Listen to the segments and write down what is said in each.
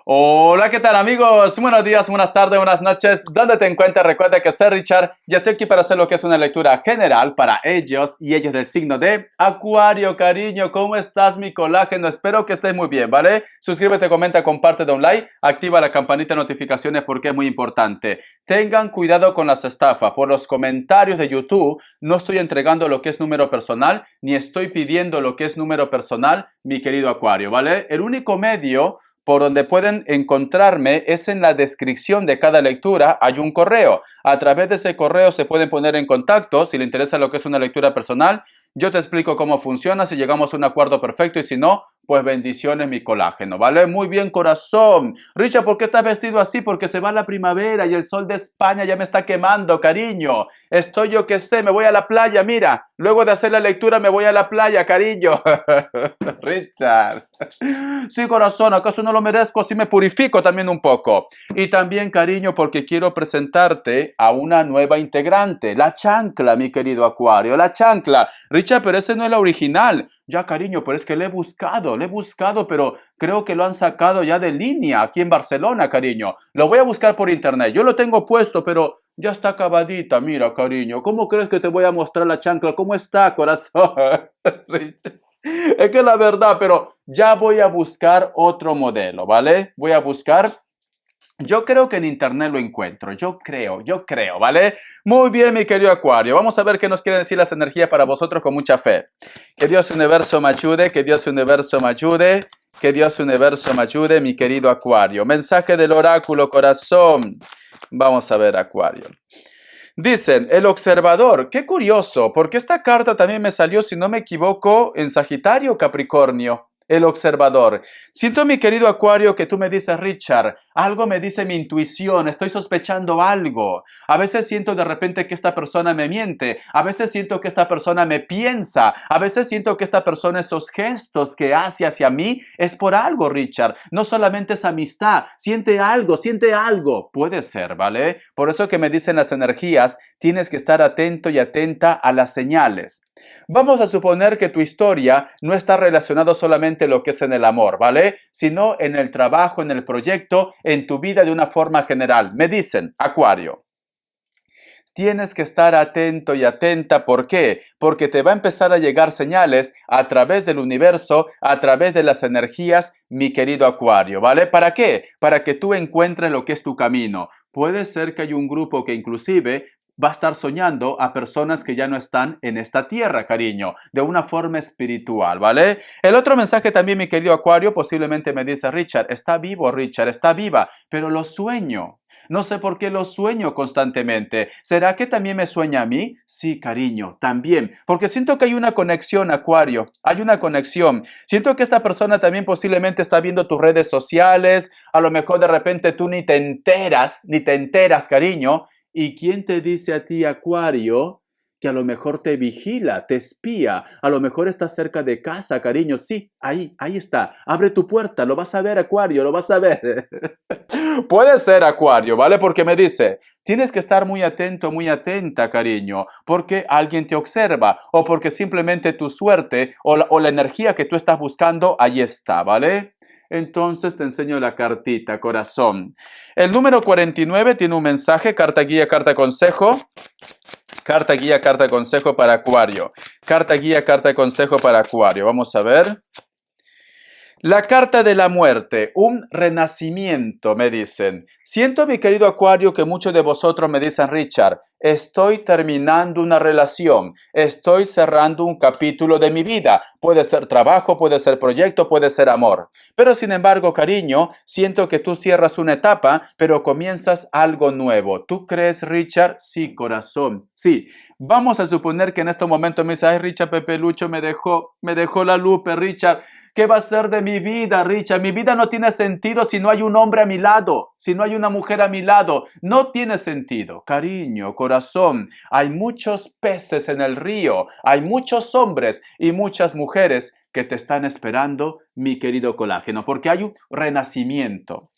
Hola, ¿qué tal amigos? Buenos días, buenas tardes, buenas noches. ¿Dónde te encuentras? Recuerda que soy Richard y estoy aquí para hacer lo que es una lectura general para ellos y ellos del signo de Acuario, cariño. ¿Cómo estás, mi colágeno? Espero que estés muy bien, ¿vale? Suscríbete, comenta, comparte, da un like, activa la campanita de notificaciones porque es muy importante. Tengan cuidado con las estafas. Por los comentarios de YouTube no estoy entregando lo que es número personal ni estoy pidiendo lo que es número personal, mi querido Acuario, ¿vale? El único medio por donde pueden encontrarme es en la descripción de cada lectura. Hay un correo. A través de ese correo se pueden poner en contacto. Si le interesa lo que es una lectura personal, yo te explico cómo funciona, si llegamos a un acuerdo perfecto y si no, pues bendiciones, mi colágeno, ¿vale? Muy bien, corazón. Richard, ¿por qué estás vestido así? Porque se va la primavera y el sol de España ya me está quemando, cariño. Estoy, yo qué sé, me voy a la playa, mira. Luego de hacer la lectura me voy a la playa, cariño. Richard. Sí, corazón, ¿acaso no lo merezco? Así me purifico también un poco. Y también, cariño, porque quiero presentarte a una nueva integrante, la chancla, mi querido Acuario, la chancla. Richard, pero ese no es la original. Ya, cariño, pero es que le he buscado, pero creo que lo han sacado ya de línea aquí en Barcelona, cariño. Lo voy a buscar por internet. Yo lo tengo puesto, pero ya está acabadita. Mira, cariño, ¿cómo crees que te voy a mostrar la chancla? ¿Cómo está, corazón? Richard. Es que la verdad, pero ya voy a buscar otro modelo, ¿vale? Voy a buscar. Yo creo que en internet lo encuentro, yo creo, ¿vale? Muy bien, mi querido Acuario. Vamos a ver qué nos quieren decir las energías para vosotros con mucha fe. Que Dios Universo me ayude, que Dios Universo me ayude, que Dios Universo me ayude, mi querido Acuario. Mensaje del oráculo, corazón. Vamos a ver, Acuario. Dicen, el observador. Qué curioso, porque esta carta también me salió, si no me equivoco, en Sagitario Capricornio. El observador. Siento, mi querido Acuario, que tú me dices, Richard, algo me dice mi intuición, estoy sospechando algo. A veces siento de repente que esta persona me miente, a veces siento que esta persona me piensa, a veces siento que esta persona, esos gestos que hace hacia mí, es por algo, Richard. No solamente es amistad, siente algo. Puede ser, ¿vale? Por eso que me dicen las energías, tienes que estar atento y atenta a las señales. Vamos a suponer que tu historia no está relacionada solamente lo que es en el amor, ¿vale? Sino en el trabajo, en el proyecto, en tu vida de una forma general. Me dicen, Acuario, tienes que estar atento y atenta. ¿Por qué? Porque te va a empezar a llegar señales a través del universo, a través de las energías, mi querido Acuario, ¿vale? ¿Para qué? Para que tú encuentres lo que es tu camino. Puede ser que hay un grupo que inclusive va a estar soñando a personas que ya no están en esta tierra, cariño, de una forma espiritual, ¿vale? El otro mensaje también, mi querido Acuario, posiblemente me dice, Richard, está vivo, Richard, está viva, pero lo sueño. No sé por qué lo sueño constantemente. ¿Será que también me sueña a mí? Sí, cariño, también. Porque siento que hay una conexión, Acuario. Hay una conexión. Siento que esta persona también posiblemente está viendo tus redes sociales. A lo mejor de repente tú ni te enteras, cariño. ¿Y quién te dice a ti, Acuario, que a lo mejor te vigila, te espía? A lo mejor está cerca de casa, cariño. Sí, ahí está. Abre tu puerta, lo vas a ver, Acuario, lo vas a ver. Puede ser, Acuario, ¿vale? Porque me dice, tienes que estar muy atento, muy atenta, cariño, porque alguien te observa o porque simplemente tu suerte o la energía que tú estás buscando, ahí está, ¿vale? Entonces te enseño la cartita, corazón. El número 49 tiene un mensaje, carta guía, carta consejo. Carta guía, carta consejo para Acuario. Carta guía, carta consejo para Acuario. Vamos a ver. La carta de la muerte, un renacimiento, me dicen. Siento, mi querido Acuario, que muchos de vosotros me dicen, Richard, estoy terminando una relación, estoy cerrando un capítulo de mi vida. Puede ser trabajo, puede ser proyecto, puede ser amor. Pero sin embargo, cariño, siento que tú cierras una etapa, pero comienzas algo nuevo. ¿Tú crees, Richard? Sí, corazón, sí. Vamos a suponer que en este momento me dice, ay, Richard, Pepe Lucho me dejó la Lupe, Richard. ¿Qué va a ser de mi vida, Richard? Mi vida no tiene sentido si no hay un hombre a mi lado, si no hay una mujer a mi lado. No tiene sentido. Cariño, corazón, hay muchos peces en el río, hay muchos hombres y muchas mujeres que te están esperando, mi querido colágeno, porque hay un renacimiento.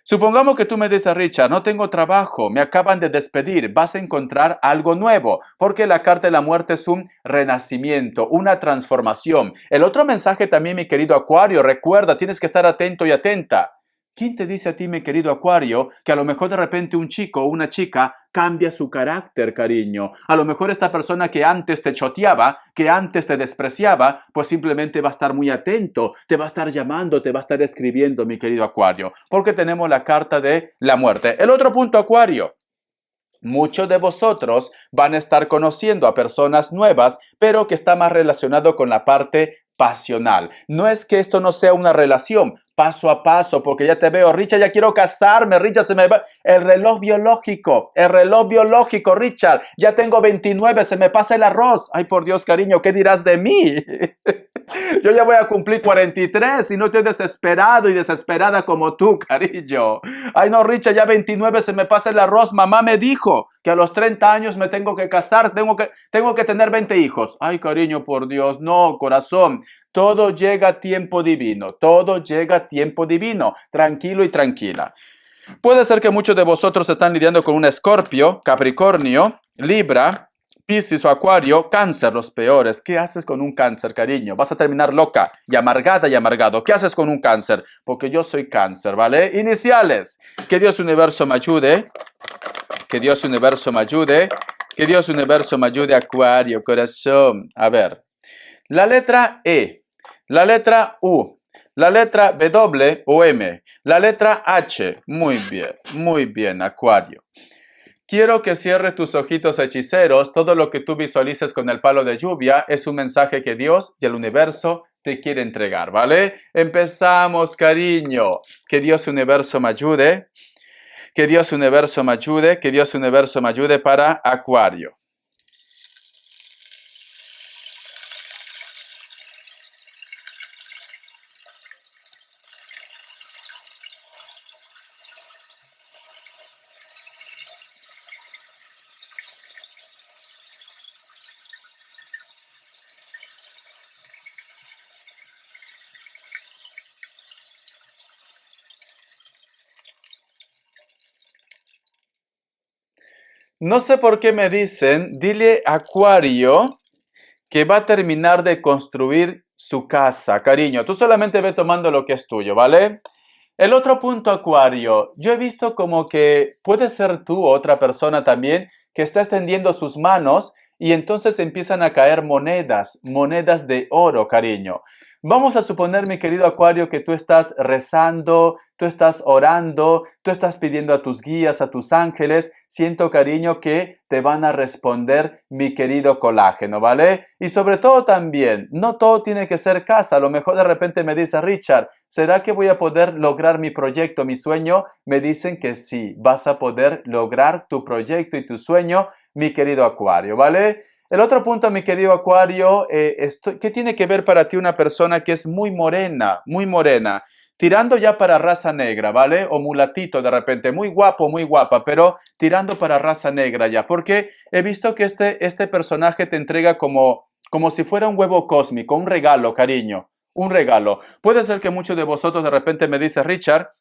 Supongamos que tú me dices, Richard, no tengo trabajo, me acaban de despedir, vas a encontrar algo nuevo, porque la carta de la muerte es un renacimiento, una transformación. El otro mensaje también, mi querido Acuario, recuerda, tienes que estar atento y atenta. ¿Quién te dice a ti, mi querido Acuario, que a lo mejor de repente un chico o una chica cambia su carácter, cariño? A lo mejor esta persona que antes te choteaba, que antes te despreciaba, pues simplemente va a estar muy atento, te va a estar llamando, te va a estar escribiendo, mi querido Acuario, porque tenemos la carta de la muerte. El otro punto, Acuario. Muchos de vosotros van a estar conociendo a personas nuevas, pero que está más relacionado con la parte pasional. No es que esto no sea una relación paso a paso, porque ya te veo, Richard, ya quiero casarme, Richard, se me va el reloj biológico, Richard, ya tengo 29, se me pasa el arroz. Ay, por Dios, cariño, ¿qué dirás de mí? Yo ya voy a cumplir 43 y no estoy desesperado y desesperada como tú, cariño. Ay, no, Richard, ya 29 se me pasa el arroz. Mamá me dijo que a los 30 años me tengo que casar, tengo que tener 20 hijos. Ay, cariño, por Dios, no, corazón. Todo llega a tiempo divino, todo llega a tiempo divino. Tranquilo y tranquila. Puede ser que muchos de vosotros están lidiando con un Escorpio, Capricornio, Libra, Piscis o Acuario, Cáncer, los peores. ¿Qué haces con un Cáncer, cariño? Vas a terminar loca y amargada y amargado. ¿Qué haces con un Cáncer? Porque yo soy Cáncer, ¿vale? Iniciales. Que Dios Universo me ayude. Que Dios Universo me ayude. Que Dios Universo me ayude, Acuario, corazón. A ver. La letra E. La letra U. La letra W o M. La letra H. Muy bien, Acuario. Quiero que cierres tus ojitos hechiceros. Todo lo que tú visualices con el palo de lluvia es un mensaje que Dios y el universo te quiere entregar, ¿vale? Empezamos, cariño. Que Dios Universo me ayude. Que Dios Universo me ayude. Que Dios Universo me ayude para Acuario. No sé por qué me dicen, dile a Acuario que va a terminar de construir su casa. Cariño, tú solamente ve tomando lo que es tuyo, ¿vale? El otro punto, Acuario, yo he visto como que puede ser tú o otra persona también que está extendiendo sus manos y entonces empiezan a caer monedas de oro, cariño. Vamos a suponer, mi querido Acuario, que tú estás rezando, tú estás orando, tú estás pidiendo a tus guías, a tus ángeles. Siento, cariño, que te van a responder, mi querido colágeno, ¿vale? Y sobre todo también, no todo tiene que ser casa. A lo mejor de repente me dice, Richard, ¿será que voy a poder lograr mi proyecto, mi sueño? Me dicen que sí, vas a poder lograr tu proyecto y tu sueño, mi querido Acuario, ¿vale? El otro punto, mi querido Acuario, ¿qué tiene que ver para ti una persona que es muy morena, tirando ya para raza negra, ¿vale? O mulatito de repente, muy guapo, muy guapa, pero tirando para raza negra ya, porque he visto que este personaje te entrega como si fuera un huevo cósmico, un regalo, cariño, un regalo. Puede ser que muchos de vosotros de repente me dicen, Richard,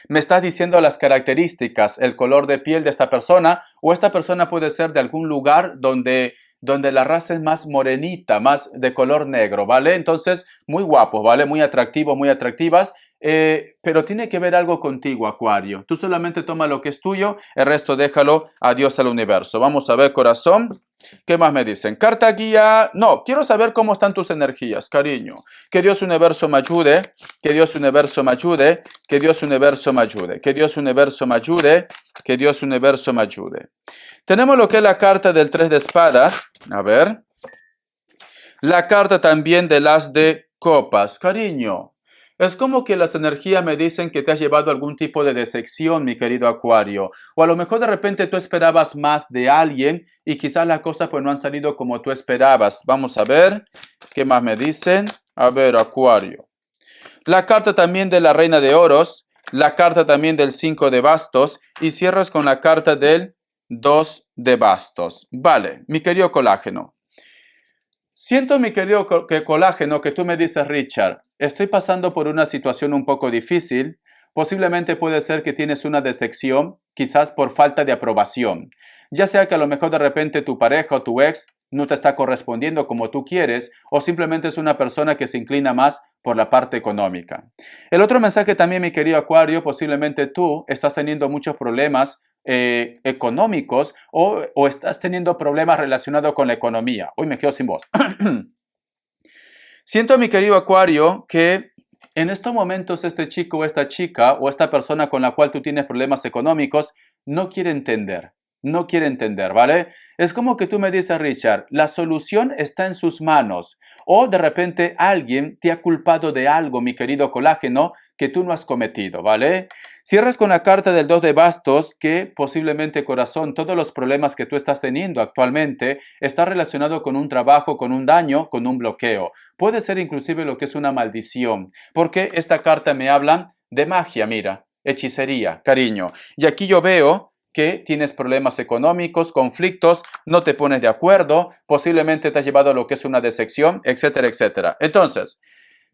me estás diciendo las características, el color de piel de esta persona, o esta persona puede ser de algún lugar donde la raza es más morenita, más de color negro, ¿vale? Entonces, muy guapos, ¿vale? Muy atractivos, muy atractivas, pero tiene que ver algo contigo, Acuario. Tú solamente toma lo que es tuyo, el resto déjalo a Dios, al universo. Vamos a ver, corazón. ¿Qué más me dicen? Carta guía. No, quiero saber cómo están tus energías, cariño. Que Dios Universo me ayude. Que Dios Universo me ayude. Que Dios Universo me ayude. Que Dios Universo me ayude. Que Dios Universo me ayude. Tenemos lo que es la carta del 3 de espadas. A ver. La carta también del as de copas. Cariño. Es como que las energías me dicen que te has llevado algún tipo de decepción, mi querido Acuario. O a lo mejor de repente tú esperabas más de alguien y quizás las cosas pues no han salido como tú esperabas. Vamos a ver qué más me dicen. A ver, Acuario. La carta también de la Reina de Oros. La carta también del 5 de bastos. Y cierras con la carta del 2 de bastos. Vale, mi querido colágeno. Siento, mi querido colágeno, que tú me dices, Richard, estoy pasando por una situación un poco difícil Posiblemente puede ser que tienes una decepción, quizás por falta de aprobación. Ya sea que a lo mejor de repente tu pareja o tu ex no te está correspondiendo como tú quieres, o simplemente es una persona que se inclina más por la parte económica. El otro mensaje también, mi querido Acuario, posiblemente tú estás teniendo muchos problemas económicos o estás teniendo problemas relacionados con la economía. Hoy me quedo sin voz. Siento, mi querido Acuario, que en estos momentos este chico o esta chica o esta persona con la cual tú tienes problemas económicos no quiere entender. No quiere entender, ¿vale? Es como que tú me dices, Richard, la solución está en sus manos. O de repente alguien te ha culpado de algo, mi querido colágeno, que tú no has cometido, ¿vale? Cierras con la carta del 2 de bastos, que posiblemente, corazón, todos los problemas que tú estás teniendo actualmente están relacionados con un trabajo, con un daño, con un bloqueo. Puede ser inclusive lo que es una maldición, porque esta carta me habla de magia, mira, hechicería, cariño. Y aquí yo veo que tienes problemas económicos, conflictos, no te pones de acuerdo, posiblemente te has llevado a lo que es una decepción, etcétera, etcétera. Entonces,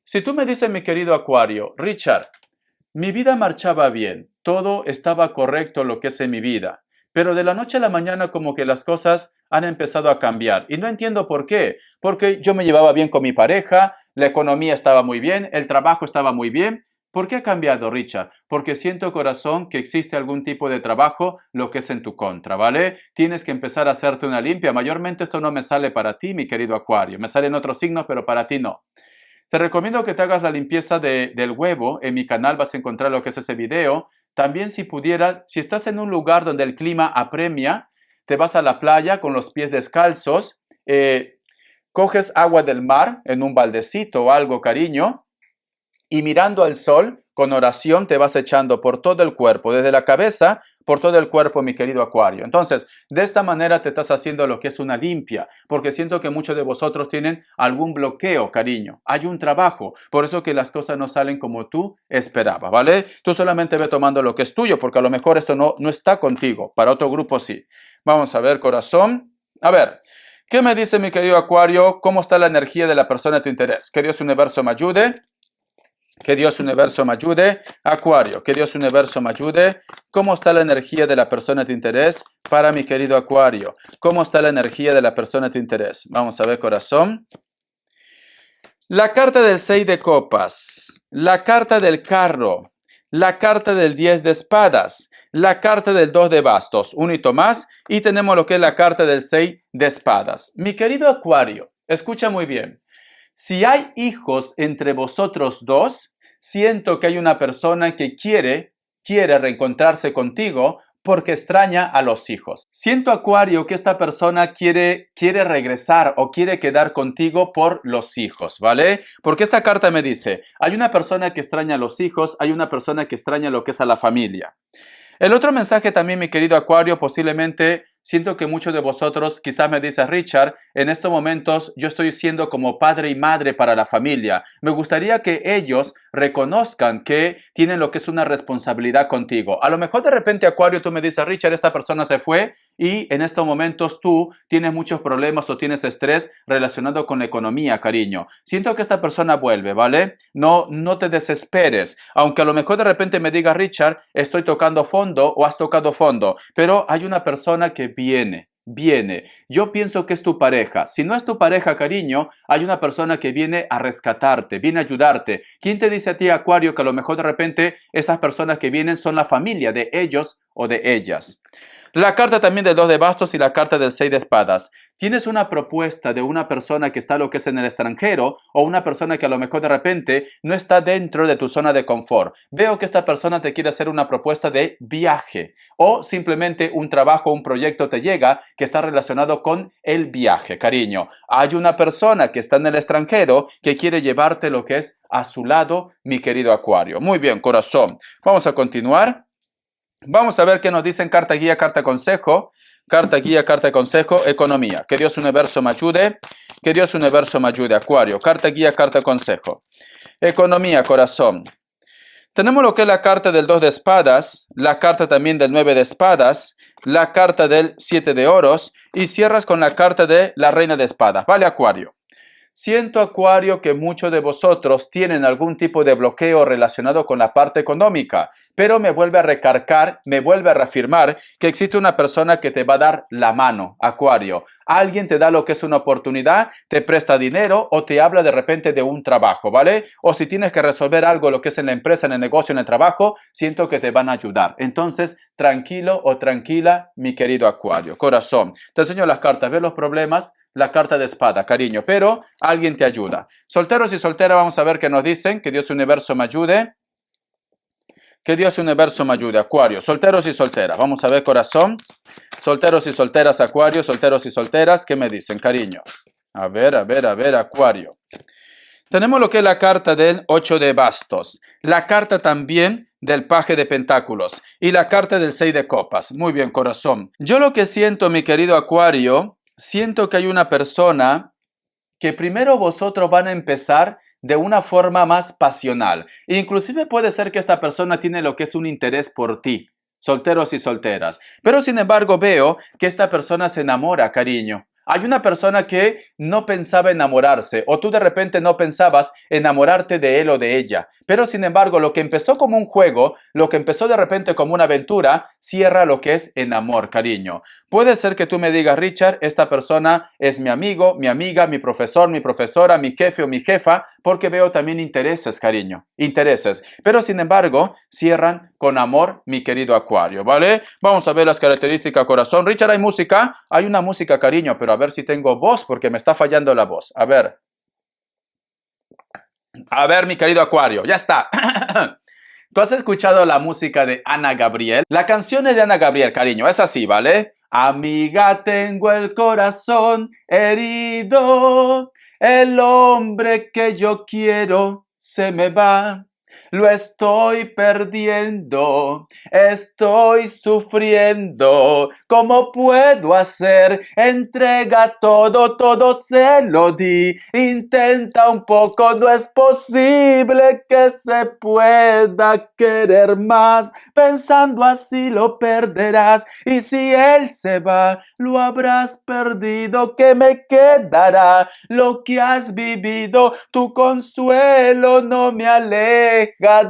si tú me dices, mi querido Acuario, Richard, mi vida marchaba bien, todo estaba correcto lo que es en mi vida, pero de la noche a la mañana como que las cosas han empezado a cambiar y no entiendo por qué, porque yo me llevaba bien con mi pareja, la economía estaba muy bien, el trabajo estaba muy bien. ¿Por qué ha cambiado, Richard? Porque siento, corazón, que existe algún tipo de trabajo lo que es en tu contra, ¿vale? Tienes que empezar a hacerte una limpia. Mayormente esto no me sale para ti, mi querido Acuario. Me salen otros signos, pero para ti no. Te recomiendo que te hagas la limpieza del huevo. En mi canal vas a encontrar lo que es ese video. También si pudieras, si estás en un lugar donde el clima apremia, te vas a la playa con los pies descalzos, coges agua del mar en un baldecito o algo, cariño, y mirando al sol, con oración te vas echando por todo el cuerpo, desde la cabeza, por todo el cuerpo, mi querido Acuario. Entonces, de esta manera te estás haciendo lo que es una limpia, porque siento que muchos de vosotros tienen algún bloqueo, cariño. Hay un trabajo, por eso que las cosas no salen como tú esperabas, ¿vale? Tú solamente ve tomando lo que es tuyo, porque a lo mejor esto no está contigo, para otro grupo sí. Vamos a ver, corazón. A ver, ¿qué me dice mi querido Acuario? ¿Cómo está la energía de la persona de tu interés? Que Dios universo me ayude. Que Dios universo me ayude. Acuario, que Dios universo me ayude. ¿Cómo está la energía de la persona de tu interés para mi querido Acuario? ¿Cómo está la energía de la persona de tu interés? Vamos a ver, corazón. La carta del 6 de copas, la carta del carro, la carta del 10 de espadas, la carta del 2 de bastos, un hito más, y tenemos lo que es la carta del 6 de espadas. Mi querido Acuario, escucha muy bien. Si hay hijos entre vosotros dos, siento que hay una persona que quiere reencontrarse contigo porque extraña a los hijos. Siento, Acuario, que esta persona quiere regresar o quiere quedar contigo por los hijos, ¿vale? Porque esta carta me dice, hay una persona que extraña a los hijos, hay una persona que extraña lo que es a la familia. El otro mensaje también, mi querido Acuario, posiblemente siento que muchos de vosotros quizás me dice, Richard, en estos momentos yo estoy siendo como padre y madre para la familia. Me gustaría que ellos reconozcan que tienen lo que es una responsabilidad contigo. A lo mejor de repente, Acuario, tú me dices, Richard, esta persona se fue y en estos momentos tú tienes muchos problemas o tienes estrés relacionado con la economía, cariño. Siento que esta persona vuelve, ¿vale? No te desesperes. Aunque a lo mejor de repente me diga, Richard, estoy tocando fondo o has tocado fondo, pero hay una persona que viene. Yo pienso que es tu pareja. Si no es tu pareja, cariño, hay una persona que viene a rescatarte, viene a ayudarte. ¿Quién te dice a ti, Acuario, que a lo mejor de repente esas personas que vienen son la familia de ellos o de ellas? La carta también del 2 de bastos y la carta del 6 de espadas. Tienes una propuesta de una persona que está lo que es en el extranjero o una persona que a lo mejor de repente no está dentro de tu zona de confort. Veo que esta persona te quiere hacer una propuesta de viaje o simplemente un trabajo, un proyecto te llega que está relacionado con el viaje, cariño. Hay una persona que está en el extranjero que quiere llevarte lo que es a su lado, mi querido Acuario. Muy bien, corazón. Vamos a continuar. Vamos a ver qué nos dicen carta guía, carta consejo. Carta guía, carta consejo, economía. Que Dios universo me ayude. Que Dios universo me ayude, Acuario. Carta guía, carta consejo. Economía, corazón. Tenemos lo que es la carta del 2 de espadas, la carta también del 9 de espadas, la carta del 7 de oros y cierras con la carta de la reina de espadas. ¿Vale, Acuario? siento, Acuario, que muchos de vosotros tienen algún tipo de bloqueo relacionado con la parte económica, pero me vuelve a recargar, me vuelve a reafirmar que existe una persona que te va a dar la mano, Acuario. Alguien te da lo que es una oportunidad, te presta dinero o te habla de repente de un trabajo, ¿vale? O si tienes que resolver algo, lo que es en la empresa, en el negocio, en el trabajo, siento que te van a ayudar. Entonces, tranquilo o tranquila, mi querido Acuario. Corazón, te enseño las cartas, ves los problemas, la carta de espada, cariño, pero alguien te ayuda. Solteros y solteras, vamos a ver qué nos dicen, que Dios universo me ayude. Que Dios universo me ayude, Acuario. Solteros y solteras, vamos a ver, corazón. Solteros y solteras, Acuario, solteros y solteras, ¿qué me dicen, cariño? A ver, Acuario. Tenemos lo que es la carta del 8 de bastos, la carta también del paje de pentáculos y la carta del 6 de copas. Muy bien, corazón. Yo lo que siento, mi querido Acuario, siento que hay una persona que primero vosotros van a empezar de una forma más pasional. Inclusive puede ser que esta persona tiene lo que es un interés por ti, solteros y solteras. Pero sin embargo veo que esta persona se enamora, cariño. Hay una persona que no pensaba enamorarse o tú de repente no pensabas enamorarte de él o de ella. Pero sin embargo, lo que empezó como un juego, lo que empezó de repente como una aventura, cierra lo que es en amor, cariño. Puede ser que tú me digas, Richard, esta persona es mi amigo, mi amiga, mi profesor, mi profesora, mi jefe o mi jefa, porque veo también intereses, cariño. Intereses. Pero sin embargo, cierran con amor, mi querido Acuario, ¿vale? Vamos a ver las características, corazón. Richard, ¿hay música? Hay una música, cariño, pero a ver si tengo voz porque me está fallando la voz. A ver, mi querido Acuario, ya está. ¿Tú has escuchado la música de Ana Gabriel? La canción es de Ana Gabriel, cariño, es así, ¿vale? Amiga, tengo el corazón herido, el hombre que yo quiero se me va. Lo estoy perdiendo, estoy sufriendo. ¿Cómo puedo hacer? Entrega todo, todo se lo di. Intenta un poco, no es posible que se pueda querer más. Pensando así lo perderás. Y si él se va, lo habrás perdido. ¿Qué me quedará? Lo que has vivido, tu consuelo no me aleja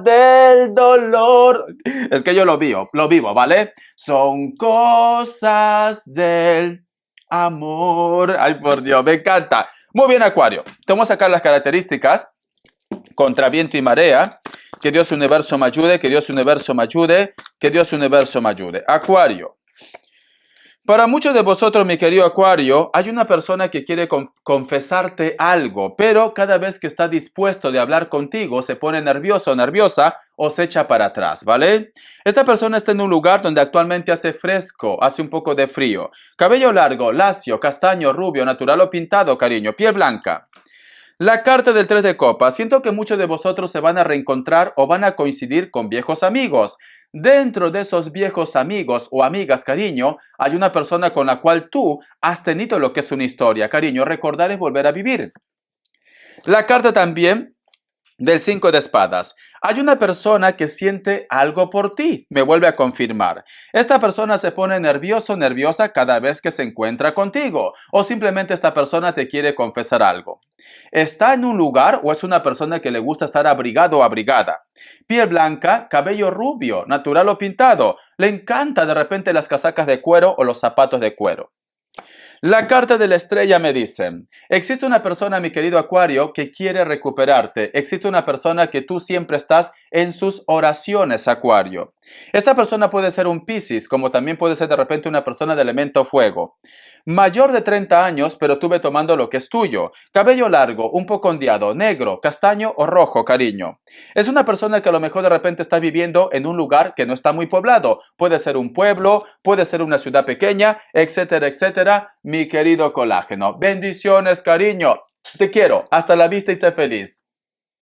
del dolor. Es que yo lo vivo, ¿vale? Son cosas del amor. Ay, por Dios, me encanta. Muy bien, Acuario. Te vamos a sacar las características contra viento y marea. Que Dios universo me ayude, que Dios universo me ayude, que Dios universo me ayude. Acuario. Para muchos de vosotros, mi querido Acuario, hay una persona que quiere confesarte algo, pero cada vez que está dispuesto de hablar contigo, se pone nervioso o nerviosa o se echa para atrás, ¿vale? Esta persona está en un lugar donde actualmente hace fresco, hace un poco de frío. Cabello largo, lacio, castaño, rubio, natural o pintado, cariño, piel blanca. La carta del 3 de copas. Siento que muchos de vosotros se van a reencontrar o van a coincidir con viejos amigos. Dentro de esos viejos amigos o amigas, cariño, hay una persona con la cual tú has tenido lo que es una historia. Cariño, recordar es volver a vivir. La carta también del 5 de espadas. Hay una persona que siente algo por ti, me vuelve a confirmar. Esta persona se pone nervioso, nerviosa cada vez que se encuentra contigo o simplemente esta persona te quiere confesar algo. ¿Está en un lugar o es una persona que le gusta estar abrigado o abrigada? Piel blanca, cabello rubio, natural o pintado. Le encanta de repente las casacas de cuero o los zapatos de cuero. La carta de la estrella me dice, existe una persona, mi querido Acuario, que quiere recuperarte. Existe una persona que tú siempre estás en sus oraciones, Acuario. Esta persona puede ser un Piscis, como también puede ser de repente una persona de elemento fuego. Mayor de 30 años, pero tú ve tomando lo que es tuyo. Cabello largo, un poco ondeado, negro, castaño o rojo, cariño. Es una persona que a lo mejor de repente está viviendo en un lugar que no está muy poblado. Puede ser un pueblo, puede ser una ciudad pequeña, etcétera, etcétera. Mi querido colágeno. Bendiciones, cariño. Te quiero. Hasta la vista y sé feliz.